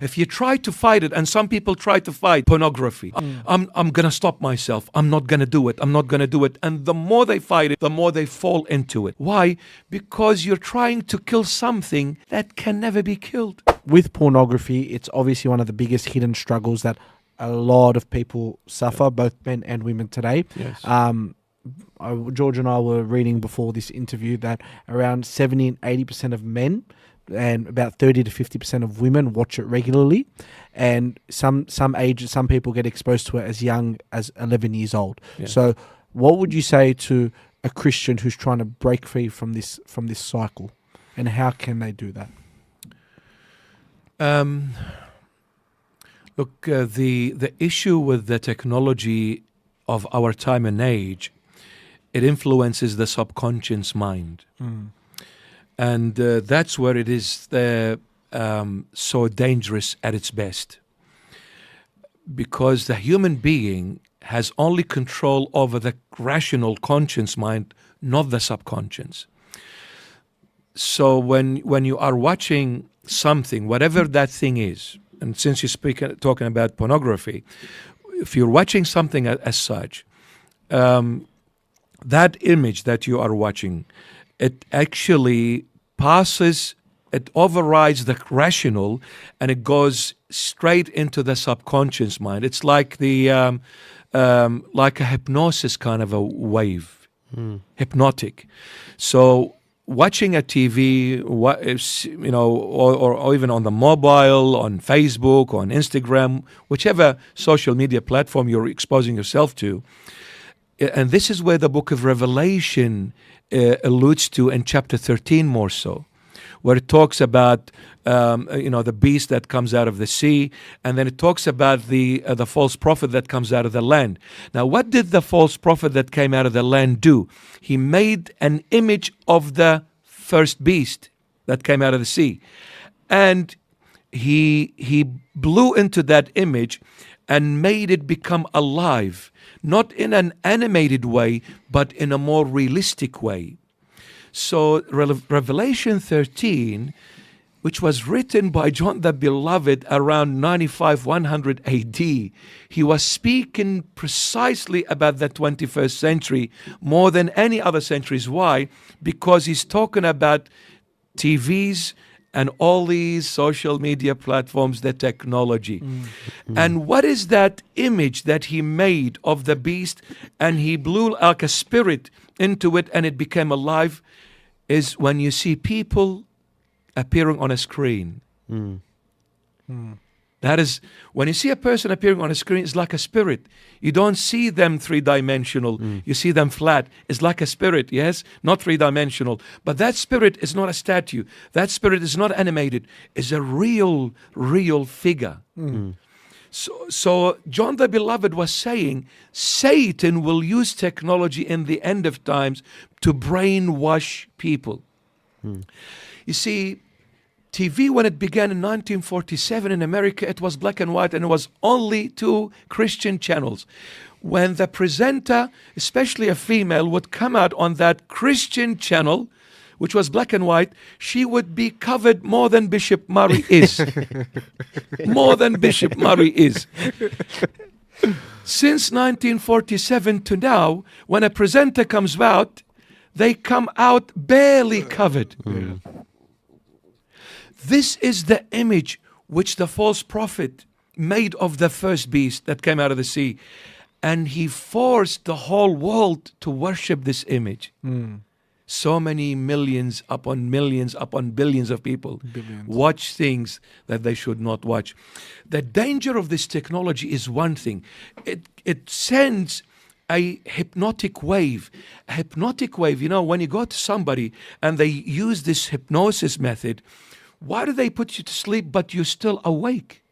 If you try to fight it, and some people try to fight pornography, I'm going to stop myself. I'm not going to do it. I'm not going to do it. And the more they fight it, the more they fall into it. Why? Because you're trying to kill something that can never be killed. With pornography, it's obviously one of the biggest hidden struggles that a lot of people suffer, both men and women today. Yes. George and I were reading before this interview that around 70 and 80% of men and about 30 to 50% of women watch it regularly. And some ages, some people get exposed to it as young as 11 years old. Yeah. So what would you say to a Christian who's trying to break free from this cycle? And how can they do that? Look, the issue with the technology of our time and age, it influences the subconscious mind. And that's where it is so dangerous at its best. Because the human being has only control over the rational conscious mind, not the subconscious. So when you are watching something, whatever that thing is, and since you're talking about pornography, if you're watching something as such, that image that you are watching, it actually it overrides the rational, and it goes straight into the subconscious mind. It's like like a hypnosis kind of a wave, hypnotic. So watching a TV, or even on the mobile, on Facebook, on Instagram, whichever social media platform you're exposing yourself to. And this is where the book of Revelation alludes to in chapter 13 more so, where it talks about the beast that comes out of the sea, and then it talks about the false prophet that comes out of the land. Now, what did the false prophet that came out of the land do? He made an image of the first beast that came out of the sea, and he blew into that image and made it become alive, not in an animated way, but in a more realistic way. So Revelation 13, which was written by John the Beloved around 95-100 AD, he was speaking precisely about the 21st century more than any other centuries. Why? Because he's talking about TVs and all these social media platforms, the technology. And what is that image that he made of the beast, and he blew like a spirit into it and it became alive, is when you see people appearing on a screen. That is, when you see a person appearing on a screen, it's like a spirit. You don't see them three-dimensional. You see them flat. It's like a spirit, yes? Not three-dimensional. But that spirit is not a statue. That spirit is not animated. It's a real figure. So John the Beloved was saying Satan will use technology in the end of times to brainwash people. You see, TV, when it began in 1947 in America, it was black and white, and it was only 2 Christian channels. When the presenter, especially a female, would come out on that Christian channel, which was black and white, she would be covered more than Bishop Mari is. More than Bishop Mari is. Since 1947 to now, when a presenter comes out, they come out barely covered. This is the image which the false prophet made of the first beast that came out of the sea. And he forced the whole world to worship this image. So many millions upon billions of people watch things that they should not watch. The danger of this technology is one thing. It sends a hypnotic wave. A hypnotic wave, when you go to somebody and they use this hypnosis method, why do they put you to sleep but you're still awake?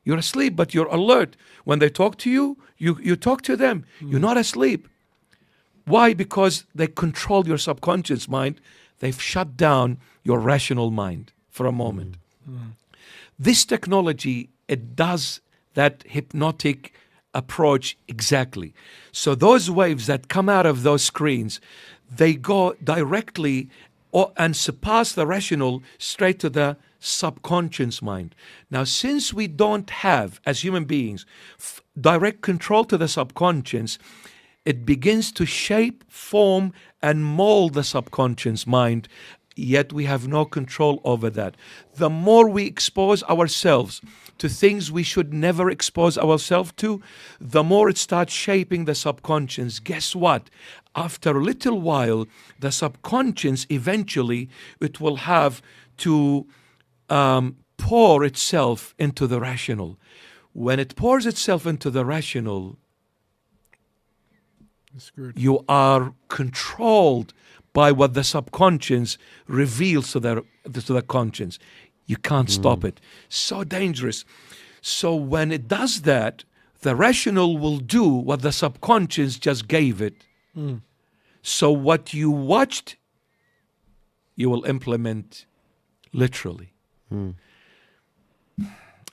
You're asleep but you're alert. When they talk to you, you talk to them. You're not asleep. Why? Because they control your subconscious mind. They've shut down your rational mind for a moment. This technology, it does that hypnotic approach exactly. So those waves that come out of those screens, they go directly and surpass the rational straight to the subconscious mind. Now, since we don't have, as human beings, direct control to the subconscious, it begins to shape, form, and mold the subconscious mind, yet we have no control over that. The more we expose ourselves to things we should never expose ourselves to, the more it starts shaping the subconscious. Guess what? After a little while, the subconscious, eventually, it will have to pour itself into the rational. When it pours itself into the rational, you are controlled by what the subconscious reveals to the conscience. You can't stop it. So dangerous. So when it does that, the rational will do what the subconscious just gave it. So what you watched, you will implement literally. And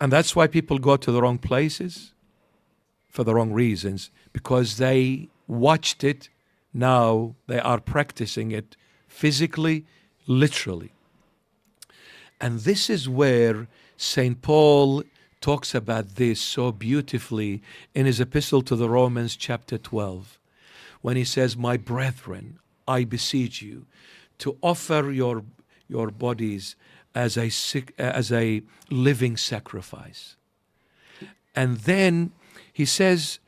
that's why people go to the wrong places for the wrong reasons, because they watched it. Now they are practicing it physically, literally. And this is where St. Paul talks about this so beautifully in his epistle to the Romans chapter 12, when he says, "My brethren, I beseech you to offer your bodies as a living sacrifice." And then he says,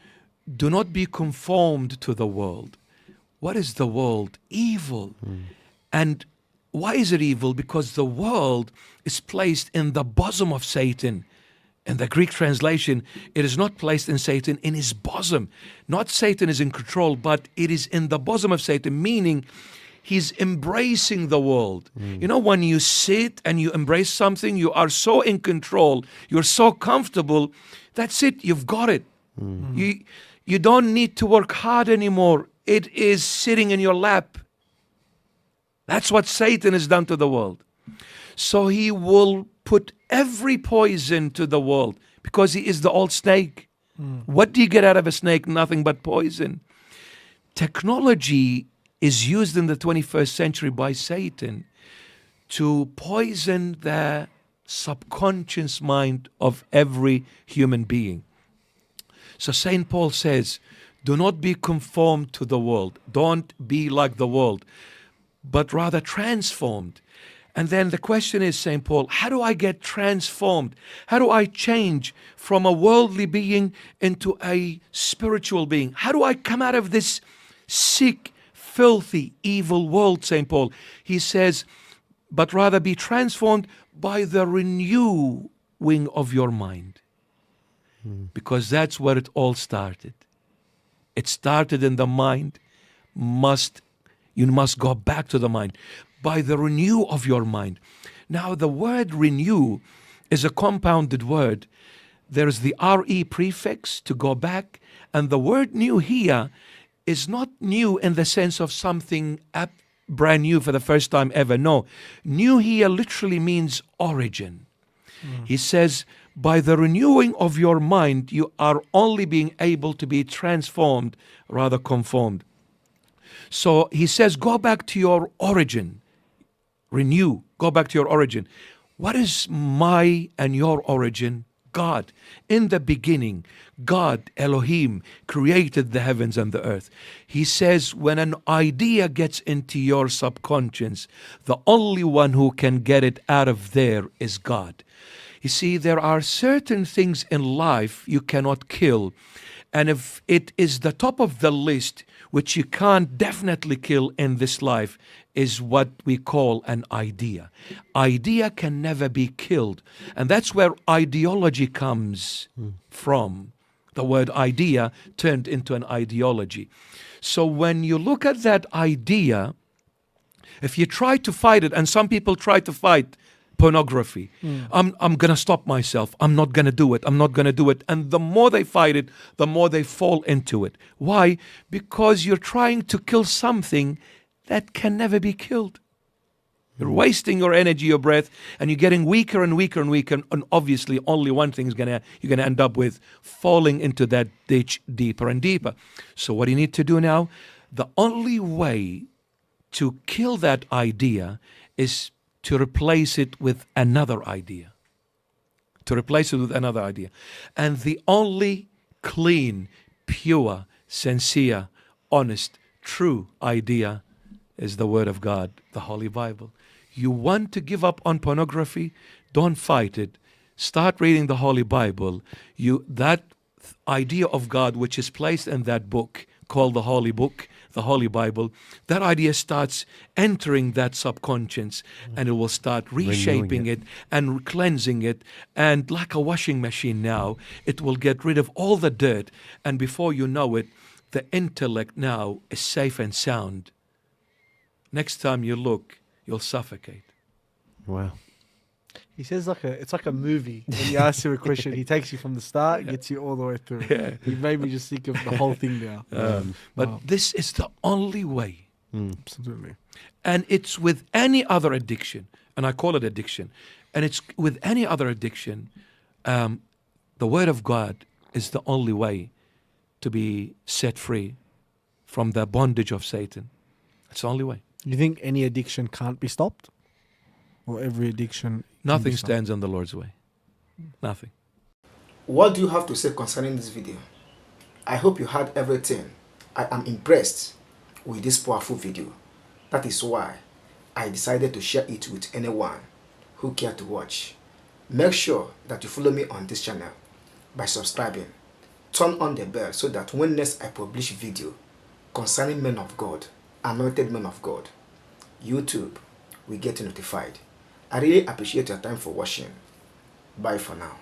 "Do not be conformed to the world." What is the world? Evil. And why is it evil? Because the world is placed in the bosom of Satan. In the Greek translation, it is not placed in Satan, in his bosom. Not Satan is in control, but it is in the bosom of Satan, meaning he's embracing the world. You know, when you sit and you embrace something, you are so in control, you're so comfortable, that's it, you've got it. You don't need to work hard anymore. It is sitting in your lap. That's what Satan has done to the world. So he will put every poison to the world because he is the old snake. What do you get out of a snake? Nothing but poison. Technology is used in the 21st century by Satan to poison the subconscious mind of every human being. So St. Paul says, do not be conformed to the world. Don't be like the world, but rather transformed. And then the question is, St. Paul, how do I get transformed? How do I change from a worldly being into a spiritual being? How do I come out of this sick, filthy, evil world, St. Paul? He says, but rather be transformed by the renewing of your mind. Because that's where it all started. It started in the mind. You must go back to the mind by the renew of your mind. Now, the word renew is a compounded word. There is the re prefix to go back, and the word new here is not new in the sense of something brand new for the first time ever. No, new here literally means origin. He says, by the renewing of your mind, you are only being able to be transformed, rather conformed. So he says, go back to your origin. Renew, go back to your origin. What is my and your origin? God. In the beginning, God, Elohim, created the heavens and the earth. He says, when an idea gets into your subconscious, the only one who can get it out of there is God. You see, there are certain things in life you cannot kill. And if it is the top of the list, which you can't definitely kill in this life, is what we call an idea. Idea can never be killed. And that's where ideology comes from. The word idea turned into an ideology. So when you look at that idea, if you try to fight it, and some people try to fight pornography. I'm going to stop myself. I'm not going to do it. I'm not going to do it. And the more they fight it, the more they fall into it. Why? Because you're trying to kill something that can never be killed. You're wasting your energy, your breath, and you're getting weaker and weaker and weaker. And obviously, only one thing you're going to end up with, falling into that ditch deeper and deeper. So what do you need to do now? The only way to kill that idea is to replace it with another idea. To replace it with another idea. And the only clean, pure, sincere, honest, true idea is the Word of God, the Holy Bible. You want to give up on pornography? Don't fight it. Start reading the Holy Bible. That idea of God which is placed in that book called the Holy Book, the Holy Bible, that idea starts entering that subconscious, and it will start reshaping it and cleansing it. And like a washing machine now, it will get rid of all the dirt. And before you know it, the intellect now is safe and sound. Next time you look, you'll suffocate. Wow. He says it's like a movie. When you ask him a question, he takes you from the start, gets you all the way through. Yeah. He made me just think of the whole thing now. But this is the only way. Absolutely. And it's with any other addiction, and I call it addiction, and it's with any other addiction, the Word of God is the only way to be set free from the bondage of Satan. It's the only way. You think any addiction can't be stopped? Or every addiction? Nothing stands in the Lord's way. Nothing. What do you have to say concerning this video? I hope you heard everything. I am impressed with this powerful video. That is why I decided to share it with anyone who care to watch. Make sure that you follow me on this channel by subscribing. Turn on the bell so that when next I publish video concerning men of God, anointed men of God, YouTube will get notified. I really appreciate your time for watching. Bye for now.